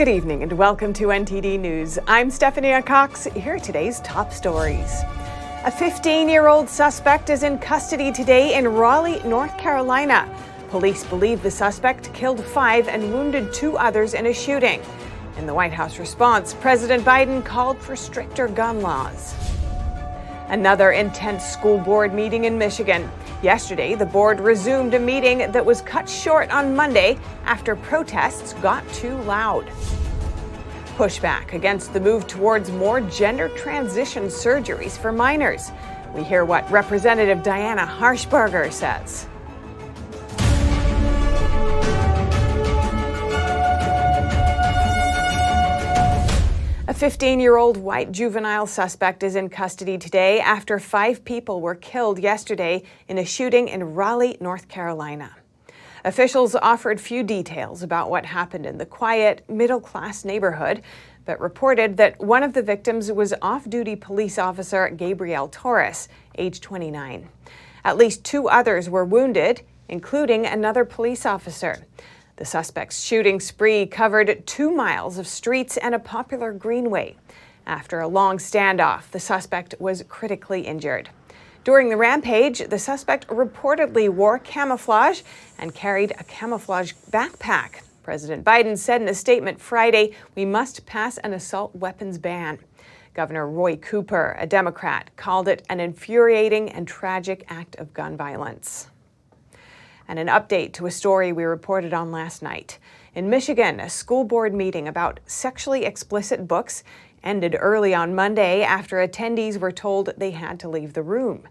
Good evening and welcome to NTD News. I'm Stephanie Cox. Here are today's top stories. A 15-year-old suspect is in custody today in Raleigh, North Carolina. Police believe the suspect killed 5 and wounded 2 others in a shooting. In the White House response, President Biden called for stricter gun laws. Another intense school board meeting in Michigan. Yesterday, the board resumed a meeting that was cut short on Monday after protests got too loud. Pushback against the move towards more gender transition surgeries for minors. We hear what Representative Diana Harshbarger says. A 15-year-old white juvenile suspect is in custody today after 5 people were killed yesterday in a shooting in Raleigh, North Carolina. Officials offered few details about what happened in the quiet, middle-class neighborhood, but reported that one of the victims was off-duty police officer Gabriel Torres, age 29. At least 2 others were wounded, including another police officer. The suspect's shooting spree covered 2 miles of streets and a popular greenway. After a long standoff, the suspect was critically injured. During the rampage, the suspect reportedly wore camouflage and carried a camouflage backpack. President Biden said in a statement Friday, "We must pass an assault weapons ban." Governor Roy Cooper, a Democrat, called it an infuriating and tragic act of gun violence. And an update to a story we reported on last night. In Michigan, a school board meeting about sexually explicit books ended early on Monday after attendees were told they had to leave the room.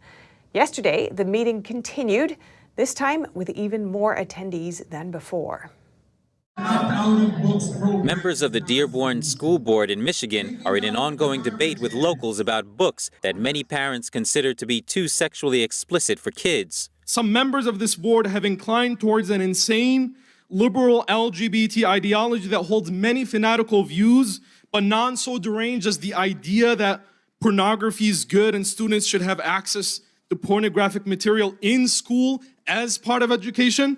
Yesterday, the meeting continued, this time with even more attendees than before. Members of the Dearborn School Board in Michigan are in an ongoing debate with locals about books that many parents consider to be too sexually explicit for kids. Some members of this board have inclined towards an insane, liberal LGBT ideology that holds many fanatical views, but none so deranged as the idea that pornography is good and students should have access to pornographic material in school as part of education.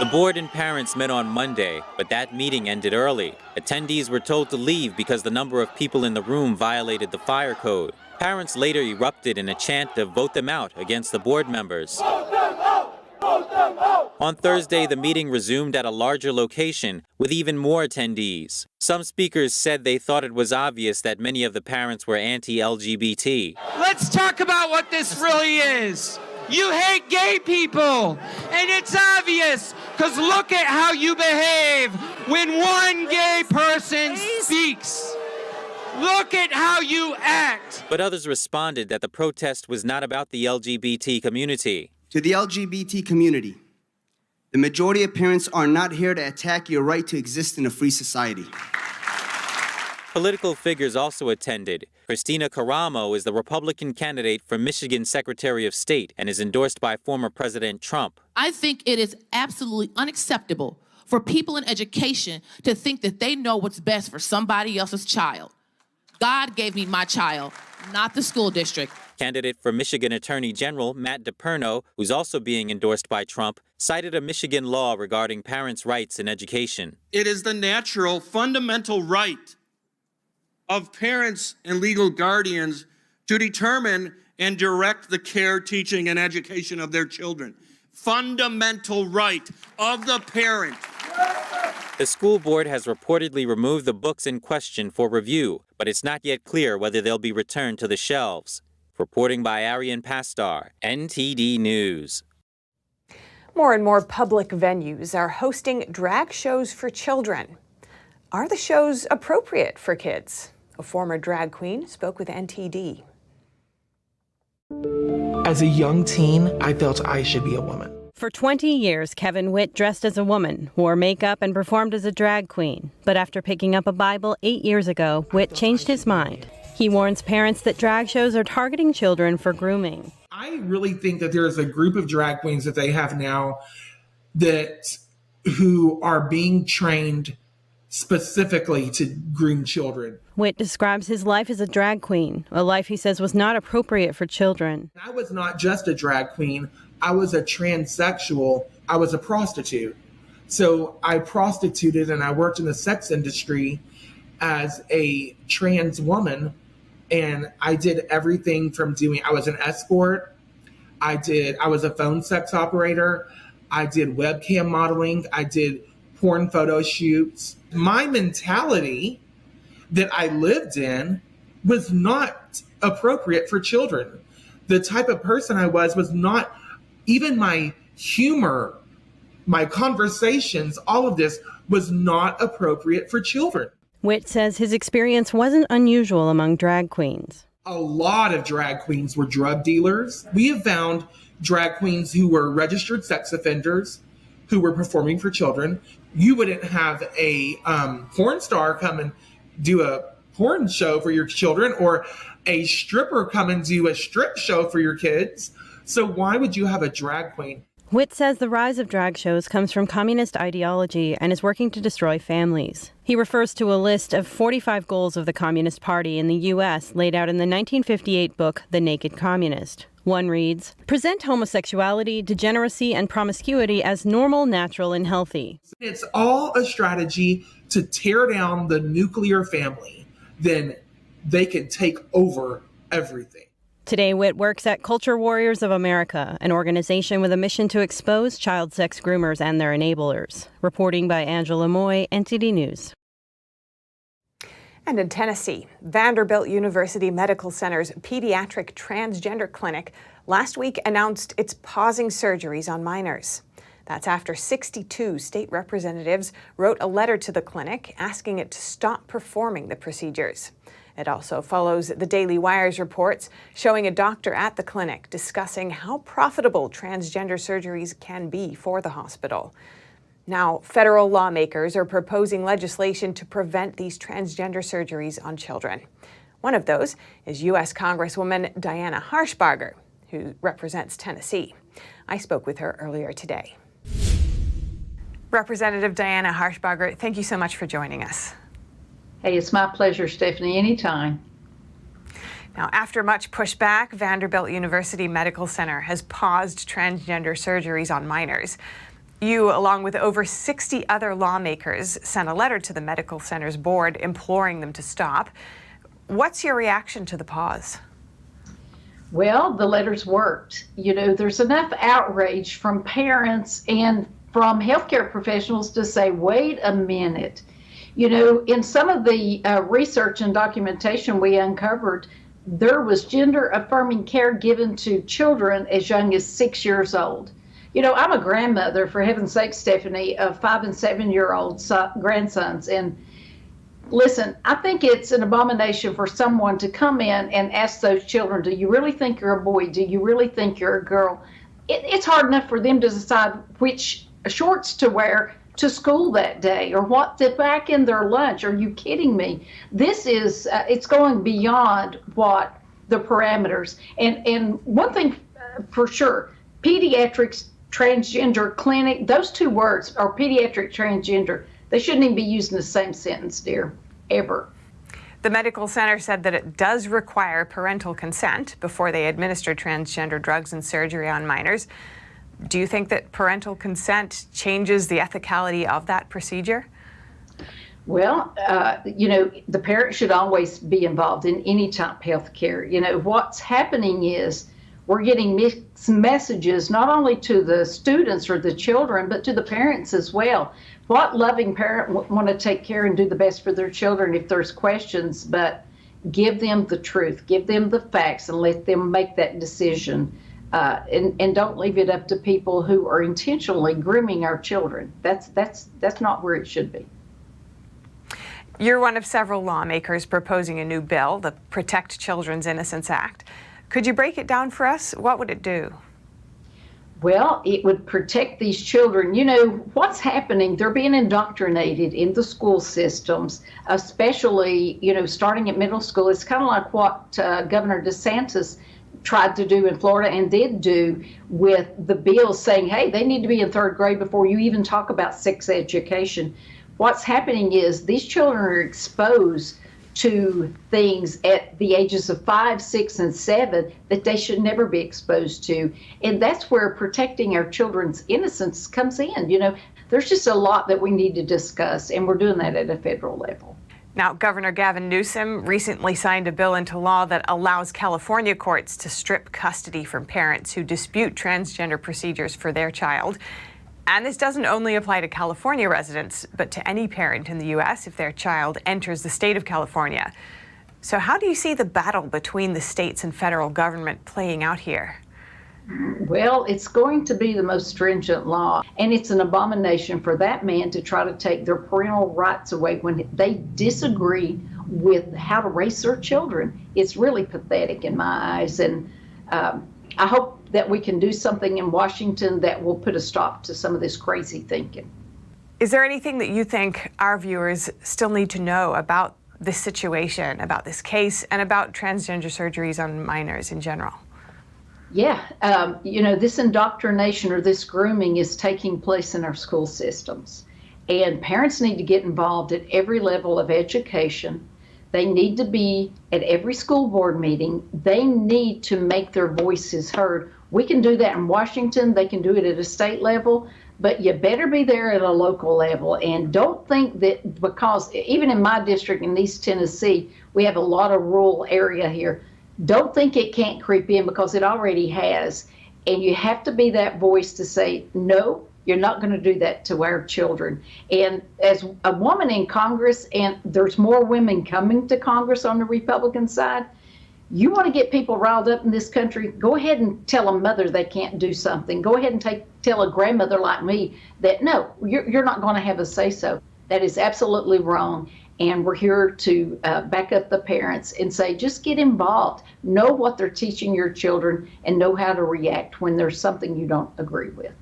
The board and parents met on Monday, but that meeting ended early. Attendees were told to leave because the number of people in the room violated the fire code. Parents later erupted in a chant to vote them out against the board members. Vote them out! Vote them out! On Thursday, the meeting resumed at a larger location with even more attendees. Some speakers said they thought it was obvious that many of the parents were anti-LGBT. Let's talk about what this really is. You hate gay people, and it's obvious, because look at how you behave when one gay person speaks. Look at how you act. But others responded that the protest was not about the LGBT community. To the LGBT community, the majority of parents are not here to attack your right to exist in a free society. Political figures also attended. Christina Caramo is the Republican candidate for Michigan Secretary of State and is endorsed by former President Trump. I think it is absolutely unacceptable for people in education to think that they know what's best for somebody else's child. God gave me my child, not the school district. Candidate for Michigan Attorney General Matt DePerno, who's also being endorsed by Trump, cited a Michigan law regarding parents' rights in education. It is the natural, fundamental right of parents and legal guardians to determine and direct the care, teaching, and education of their children. Fundamental right of the parent. The school board has reportedly removed the books in question for review, but it's not yet clear whether they'll be returned to the shelves. Reporting by Arian Pastar, NTD News. More and more public venues are hosting drag shows for children. Are the shows appropriate for kids? A former drag queen spoke with NTD. As a young teen, I felt I should be a woman. For 20 years, Kevin Witt dressed as a woman, wore makeup, and performed as a drag queen. But after picking up a Bible 8 years ago, Witt changed his mind. He warns parents that drag shows are targeting children for grooming. I really think that there is a group of drag queens that they have now who are being trained specifically to groom children. Witt describes his life as a drag queen, a life he says was not appropriate for children. I was not just a drag queen. I was a transsexual. I was a prostitute. So I prostituted and I worked in the sex industry as a trans woman. And I did everything from I was an escort. I was a phone sex operator. I did webcam modeling. I did porn photo shoots. My mentality that I lived in was not appropriate for children. The type of person I was not, even my humor, my conversations, all of this was not appropriate for children. Witt says his experience wasn't unusual among drag queens. A lot of drag queens were drug dealers. We have found drag queens who were registered sex offenders who were performing for children. You wouldn't have a porn star come and do a porn show for your children, or a stripper come and do a strip show for your kids. So why would you have a drag queen? Witt says the rise of drag shows comes from communist ideology and is working to destroy families. He refers to a list of 45 goals of the Communist Party in the U.S. laid out in the 1958 book, The Naked Communist. One reads, present homosexuality, degeneracy, and promiscuity as normal, natural, and healthy. It's all a strategy to tear down the nuclear family. Then they can take over everything. Today, Witt works at Culture Warriors of America, an organization with a mission to expose child sex groomers and their enablers. Reporting by Angela Moy, NTD News. And in Tennessee, Vanderbilt University Medical Center's pediatric transgender clinic last week announced it's pausing surgeries on minors. That's after 62 state representatives wrote a letter to the clinic asking it to stop performing the procedures. It also follows the Daily Wire's reports showing a doctor at the clinic discussing how profitable transgender surgeries can be for the hospital. Now, federal lawmakers are proposing legislation to prevent these transgender surgeries on children. One of those is U.S. Congresswoman Diana Harshbarger, who represents Tennessee. I spoke with her earlier today. Representative Diana Harshbarger, thank you so much for joining us. Hey, it's my pleasure, Stephanie, anytime. Now, after much pushback, Vanderbilt University Medical Center has paused transgender surgeries on minors. You, along with over 60 other lawmakers, sent a letter to the medical center's board imploring them to stop. What's your reaction to the pause? Well, the letters worked. You know, there's enough outrage from parents and from healthcare professionals to say, wait a minute. You know, in some of the research and documentation we uncovered, there was gender-affirming care given to children as young as 6 years old. You know, I'm a grandmother, for heaven's sake, Stephanie, of 5 and 7-year-old grandsons. And listen, I think it's an abomination for someone to come in and ask those children, do you really think you're a boy? Do you really think you're a girl? It's hard enough for them to decide which shorts to wear to school that day or what to pack in their lunch. Are you kidding me? This is, it's going beyond what the parameters. And one thing for sure, pediatrics, transgender clinic, those two words are pediatric transgender. They shouldn't even be used in the same sentence, dear, ever. The medical center said that it does require parental consent before they administer transgender drugs and surgery on minors. Do you think that parental consent changes the ethicality of that procedure? Well, you know, the parent should always be involved in any type of health care. You know, what's happening is we're getting mixed messages, not only to the students or the children, but to the parents as well. What loving parent want to take care and do the best for their children if there's questions, but give them the truth, give them the facts, and let them make that decision. And don't leave it up to people who are intentionally grooming our children. That's not where it should be. You're one of several lawmakers proposing a new bill, the Protect Children's Innocence Act. Could you break it down for us? What would it do? Well, it would protect these children. You know, what's happening, they're being indoctrinated in the school systems, especially, you know, starting at middle school. It's kind of like what Governor DeSantis tried to do in Florida and did do with the bill saying, hey, they need to be in 3rd grade before you even talk about sex education. What's happening is these children are exposed to things at the ages of 5, 6, and 7 that they should never be exposed to. And that's where protecting our children's innocence comes in. You know, there's just a lot that we need to discuss, and we're doing that at a federal level. Now, Governor Gavin Newsom recently signed a bill into law that allows California courts to strip custody from parents who dispute transgender procedures for their child. And this doesn't only apply to California residents, but to any parent in the U.S. if their child enters the state of California. So how do you see the battle between the states and federal government playing out here? Well, it's going to be the most stringent law, and it's an abomination for that man to try to take their parental rights away when they disagree with how to raise their children. It's really pathetic in my eyes, and I hope that we can do something in Washington that will put a stop to some of this crazy thinking. Is there anything that you think our viewers still need to know about this situation, about this case, and about transgender surgeries on minors in general? Yeah, this indoctrination or this grooming is taking place in our school systems. And parents need to get involved at every level of education. They need to be at every school board meeting. They need to make their voices heard. We can do that in Washington. They can do it at a state level. But you better be there at a local level. And don't think that because, even in my district in East Tennessee, we have a lot of rural area here. Don't think it can't creep in, because it already has. And you have to be that voice to say, no, you're not going to do that to our children. And as a woman in Congress, and there's more women coming to Congress on the Republican side, you want to get people riled up in this country, go ahead and tell a mother they can't do something. Go ahead and tell a grandmother like me that, no, you're not going to have a say-so. That is absolutely wrong. And we're here to back up the parents and say, just get involved. Know what they're teaching your children and know how to react when there's something you don't agree with.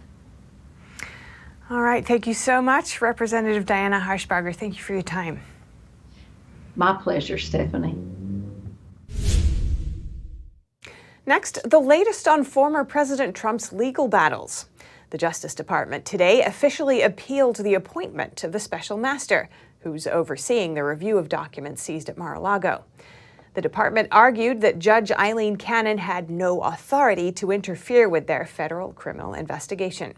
All right. Thank you so much, Representative Diana Harshbarger. Thank you for your time. My pleasure, Stephanie. Next, the latest on former President Trump's legal battles. The Justice Department today officially appealed the appointment of the special master, who's overseeing the review of documents seized at Mar-a-Lago. The department argued that Judge Eileen Cannon had no authority to interfere with their federal criminal investigation.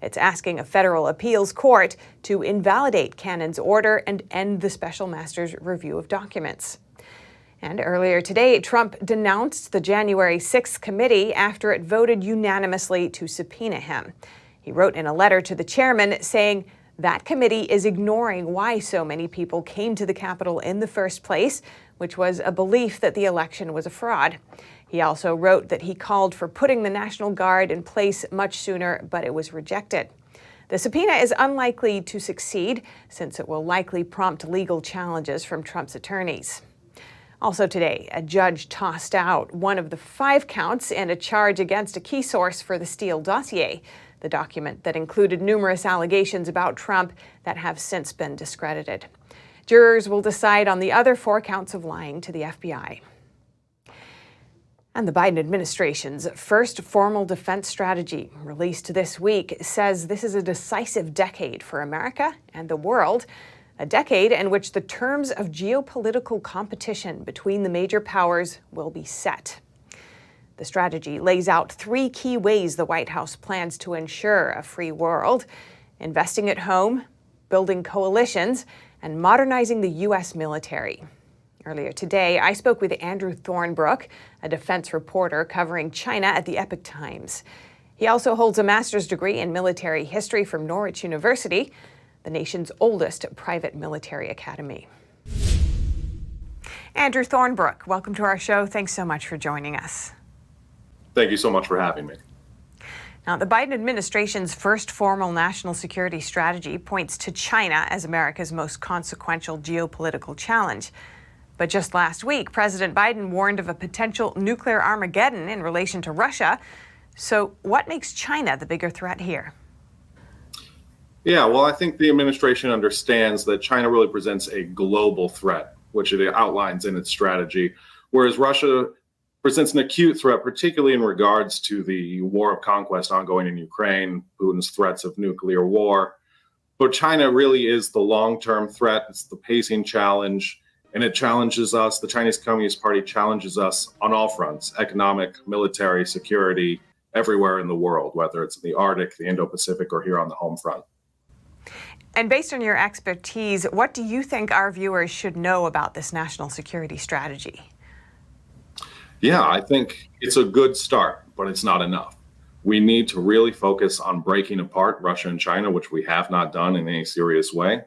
It's asking a federal appeals court to invalidate Cannon's order and end the special master's review of documents. And earlier today, Trump denounced the January 6th committee after it voted unanimously to subpoena him. He wrote in a letter to the chairman saying that committee is ignoring why so many people came to the Capitol in the first place, which was a belief that the election was a fraud. He also wrote that he called for putting the National Guard in place much sooner, but it was rejected. The subpoena is unlikely to succeed, since it will likely prompt legal challenges from Trump's attorneys. Also today, a judge tossed out one of the 5 counts in a charge against a key source for the Steele dossier, the document that included numerous allegations about Trump that have since been discredited. Jurors will decide on the other 4 counts of lying to the FBI. And the Biden administration's first formal defense strategy, released this week, says this is a decisive decade for America and the world, a decade in which the terms of geopolitical competition between the major powers will be set. The strategy lays out 3 key ways the White House plans to ensure a free world: investing at home, building coalitions, and modernizing the U.S. military. Earlier today, I spoke with Andrew Thornbrook, a defense reporter covering China at the Epoch Times. He also holds a master's degree in military history from Norwich University, the nation's oldest private military academy. Andrew Thornbrook, welcome to our show. Thanks so much for joining us. Thank you so much for having me. Now, the Biden administration's first formal national security strategy points to China as America's most consequential geopolitical challenge. But just last week, President Biden warned of a potential nuclear Armageddon in relation to Russia. So what makes China the bigger threat here? Yeah, well, I think the administration understands that China really presents a global threat, which it outlines in its strategy, whereas Russia presents an acute threat, particularly in regards to the war of conquest ongoing in Ukraine, Putin's threats of nuclear war. But China really is the long-term threat. It's the pacing challenge, and it challenges us. The Chinese Communist Party challenges us on all fronts: economic, military, security, everywhere in the world, whether it's in the Arctic, the Indo-Pacific, or here on the home front. And based on your expertise, what do you think our viewers should know about this national security strategy? Yeah, I think it's a good start, but it's not enough. We need to really focus on breaking apart Russia and China, which we have not done in any serious way.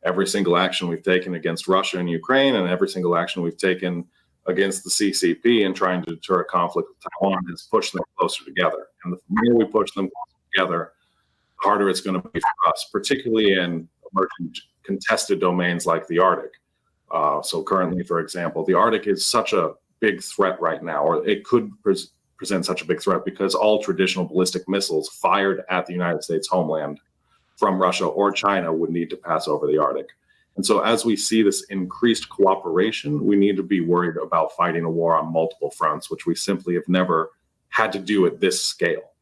Every single action we've taken against Russia and Ukraine, and every single action we've taken against the CCP in trying to deter a conflict with Taiwan has pushed them closer together. And the more we push them closer together, the harder it's going to be for us, particularly in emerging contested domains like the Arctic. So currently, for example, the Arctic is such a big threat right now, or it could present such a big threat because all traditional ballistic missiles fired at the United States homeland from Russia or China would need to pass over the Arctic. And so as we see this increased cooperation, we need to be worried about fighting a war on multiple fronts, which we simply have never had to do at this scale.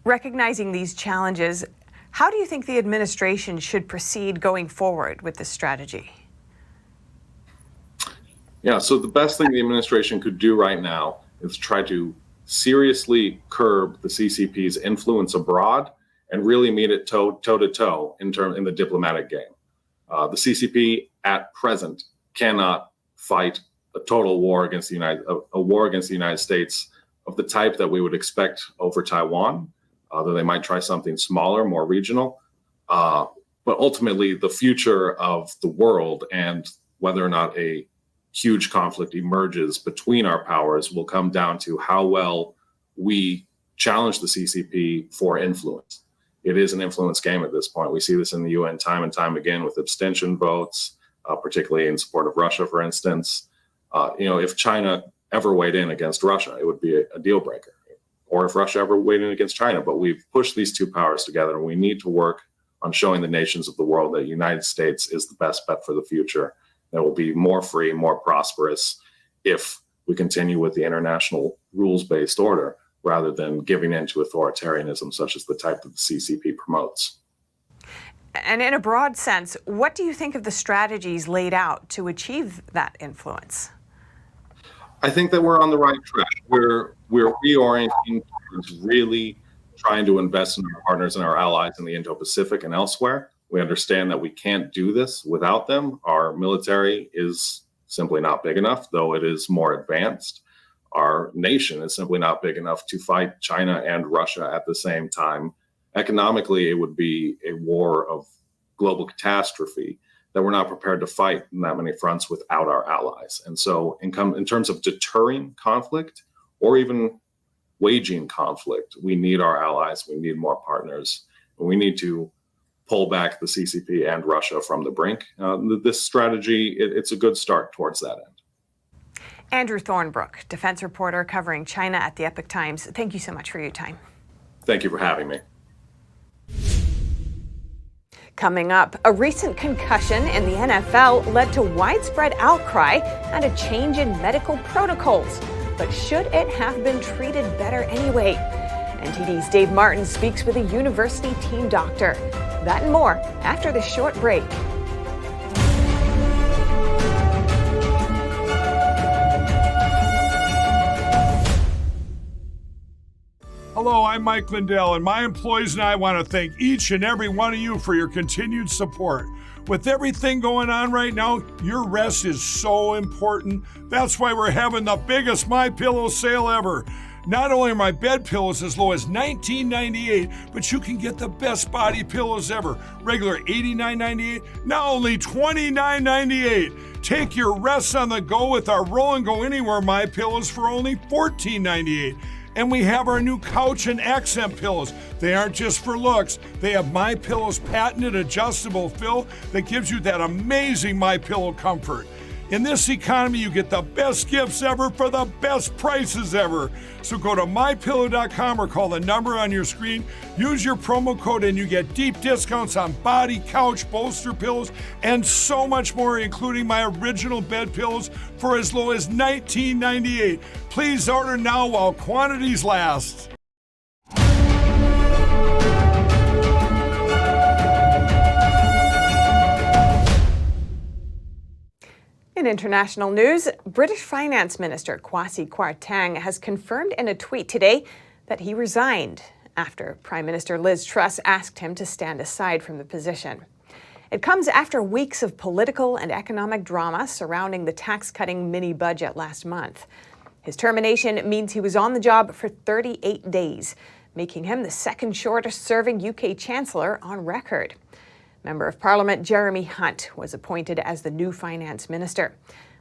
Recognizing these challenges, how do you think the administration should proceed going forward with this strategy? Yeah, so the best thing the administration could do right now is try to seriously curb the CCP's influence abroad and really meet it toe to toe in the diplomatic game. The CCP at present cannot fight a total war against the United States of the type that we would expect over Taiwan, though they might try something smaller, more regional. But ultimately, the future of the world and whether or not a huge conflict emerges between our powers will come down to how well we challenge the CCP for influence. It is an influence game at this point. We see this in the UN time and time again with abstention votes, particularly in support of Russia, for instance. If China ever weighed in against Russia, it would be a deal breaker. Or if Russia ever weighed in against China. But we've pushed these two powers together, and we need to work on showing the nations of the world that the United States is the best bet for the future. That will be more free, more prosperous if we continue with the international rules-based order rather than giving in to authoritarianism such as the type that the CCP promotes. And in a broad sense, what do you think of the strategies laid out to achieve that influence? I think that we're on the right track. We're reorienting towards really trying to invest in our partners and our allies in the Indo-Pacific and elsewhere. We understand that we can't do this without them. Our military is simply not big enough, though it is more advanced. Our nation is simply not big enough to fight China and Russia at the same time. Economically, it would be a war of global catastrophe that we're not prepared to fight in that many fronts without our allies. And so in terms of deterring conflict or even waging conflict, we need our allies, we need more partners, and we need to pull back the CCP and Russia from the brink. This strategy, it's a good start towards that end. Andrew Thornbrook, defense reporter covering China at the Epoch Times. Thank you so much for your time. Thank you for having me. Coming up, a recent concussion in the NFL led to widespread outcry and a change in medical protocols. But should it have been treated better anyway? NTD's Dave Martin speaks with a university team doctor. That and more after this short break. Hello, I'm Mike Lindell, and my employees and I want to thank each and every one of you for your continued support. With everything going on right now, your rest is so important. That's why we're having the biggest MyPillow sale ever. Not only are my bed pillows as low as $19.98, but you can get the best body pillows ever. Regular $89.98, now only $29.98. Take your rest on the go with our Roll and Go Anywhere MyPillows for only $14.98. And we have our new couch and accent pillows. They aren't just for looks. They have MyPillow's patented adjustable fill that gives you that amazing MyPillow comfort. In this economy, you get the best gifts ever for the best prices ever. So go to mypillow.com or call the number on your screen. Use your promo code and you get deep discounts on body, couch, bolster pillows, and so much more, including my original bed pillows for as low as $19.98. Please order now while quantities last. In international news, British Finance Minister Kwasi Kwarteng has confirmed in a tweet today that he resigned after Prime Minister Liz Truss asked him to stand aside from the position. It comes after weeks of political and economic drama surrounding the tax-cutting mini-budget last month. His termination means he was on the job for 38 days, making him the second shortest-serving UK Chancellor on record. Member of Parliament Jeremy Hunt was appointed as the new Finance Minister.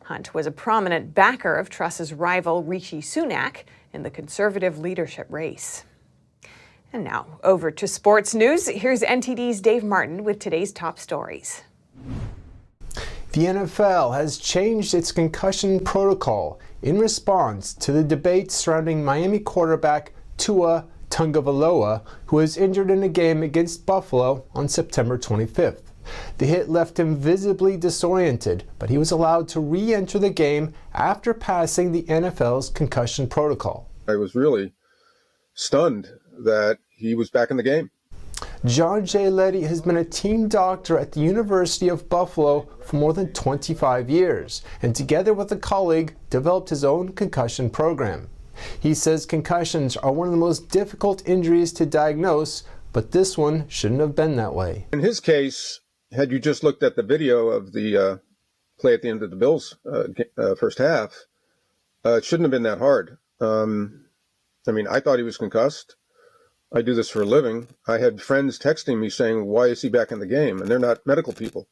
Hunt was a prominent backer of Truss's rival Rishi Sunak in the Conservative leadership race. And now, over to sports news. Here's NTD's Dave Martin with today's top stories. The NFL has changed its concussion protocol in response to the debate surrounding Miami quarterback Tua Tagovailoa, who was injured in a game against Buffalo on September 25th. The hit left him visibly disoriented, but he was allowed to re-enter the game after passing the NFL's concussion protocol. I was really stunned that he was back in the game. John J. Letty has been a team doctor at the University of Buffalo for more than 25 years, and together with a colleague, developed his own concussion program. He says concussions are one of the most difficult injuries to diagnose, but this one shouldn't have been that way. In his case, had you just looked at the video of the play at the end of the Bills' first half, it shouldn't have been that hard. I thought he was concussed. I do this for a living. I had friends texting me saying, why is he back in the game? And they're not medical people.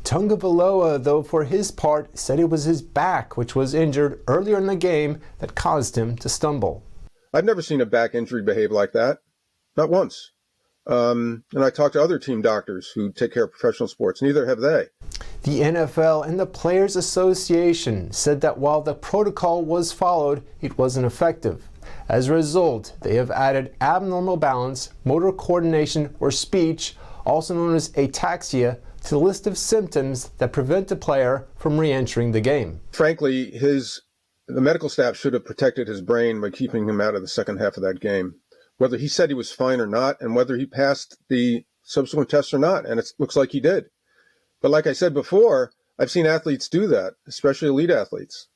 Tagovailoa, though, for his part, said it was his back, which was injured earlier in the game, that caused him to stumble. I've never seen a back injury behave like that. Not once. And I talked to other team doctors who take care of professional sports. Neither have they. The NFL and the Players Association said that while the protocol was followed, it wasn't effective. As a result, they have added abnormal balance, motor coordination, or speech, also known as ataxia, to the list of symptoms that prevent a player from re-entering the game. Frankly, the medical staff should have protected his brain by keeping him out of the second half of that game. Whether he said he was fine or not, and whether he passed the subsequent tests or not, and it looks like he did. But like I said before, I've seen athletes do that, especially elite athletes.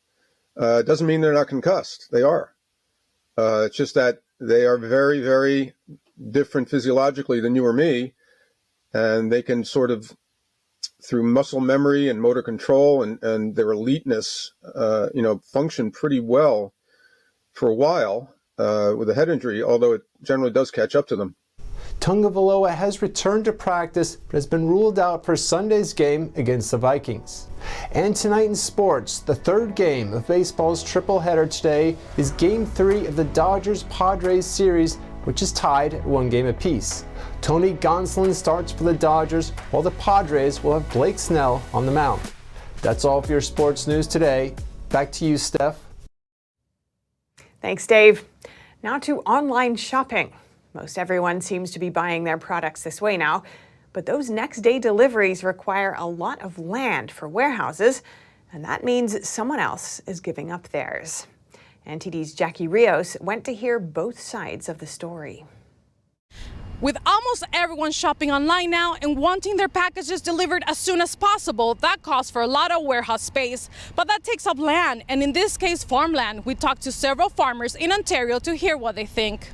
It doesn't mean they're not concussed. They are. It's just that they are very, very different physiologically than you or me, and they can sort of, through muscle memory and motor control and their eliteness, function pretty well for a while with a head injury, although it generally does catch up to them. Tagovailoa has returned to practice but has been ruled out for Sunday's game against the Vikings. And tonight in sports, the third game of baseball's tripleheader today is Game 3 of the Dodgers-Padres series, which is tied at 1 game apiece. Tony Gonsolin starts for the Dodgers, while the Padres will have Blake Snell on the mound. That's all for your sports news today. Back to you, Steph. Thanks, Dave. Now to online shopping. Most everyone seems to be buying their products this way now, but those next-day deliveries require a lot of land for warehouses, and that means someone else is giving up theirs. NTD's Jackie Rios went to hear both sides of the story. With almost everyone shopping online now and wanting their packages delivered as soon as possible, that calls for a lot of warehouse space. But that takes up land, and in this case, farmland. We talked to several farmers in Ontario to hear what they think.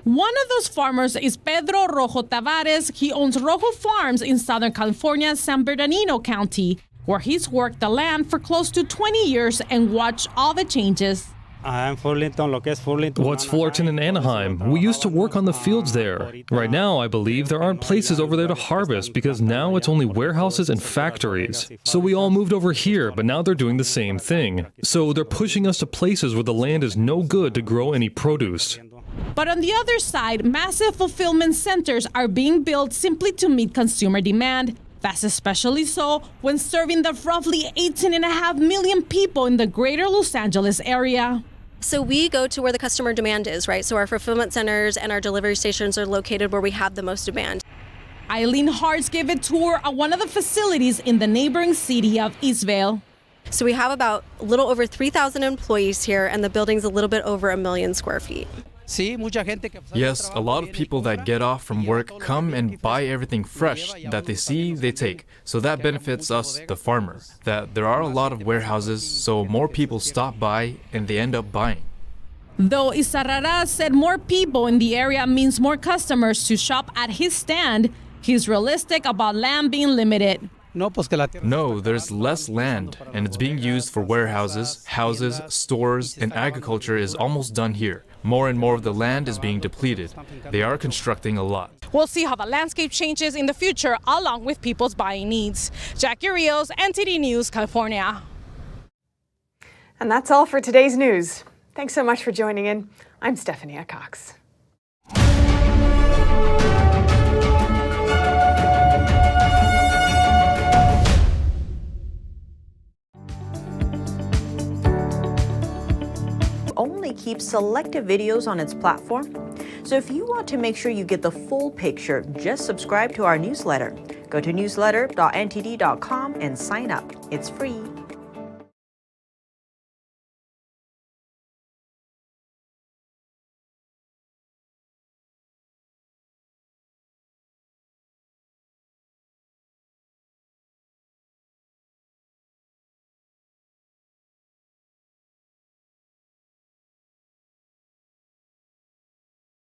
One of those farmers is Pedro Rojo Tavares. He owns Rojo Farms in Southern California's San Bernardino County, where he's worked the land for close to 20 years and watched all the changes. What's Fullerton and Anaheim? We used to work on the fields there. Right now, I believe there aren't places over there to harvest because now it's only warehouses and factories. So we all moved over here, but now they're doing the same thing. So they're pushing us to places where the land is no good to grow any produce. But on the other side, massive fulfillment centers are being built simply to meet consumer demand. That's especially so when serving the roughly 18.5 million people in the greater Los Angeles area. So we go to where the customer demand is, right? So our fulfillment centers and our delivery stations are located where we have the most demand. Eileen Hartz gave a tour at one of the facilities in the neighboring city of Eastvale. So we have about a little over 3,000 employees here, and the building's a little bit over 1 million square feet. Yes, a lot of people that get off from work come and buy everything fresh that they see, they take. So that benefits us, the farmer, that there are a lot of warehouses, so more people stop by and they end up buying. Though Isarara said more people in the area means more customers to shop at his stand, he's realistic about land being limited. No, there's less land, and it's being used for warehouses, houses, stores, and agriculture is almost done here. More and more of the land is being depleted. They are constructing a lot. We'll see how the landscape changes in the future along with people's buying needs. Jackie Rios, NTD News, California. And that's all for today's news. Thanks so much for joining in. I'm Stephanie Cox. Only keeps selective videos on its platform. So if you want to make sure you get the full picture, just subscribe to our newsletter. Go to newsletter.ntd.com and sign up. It's free.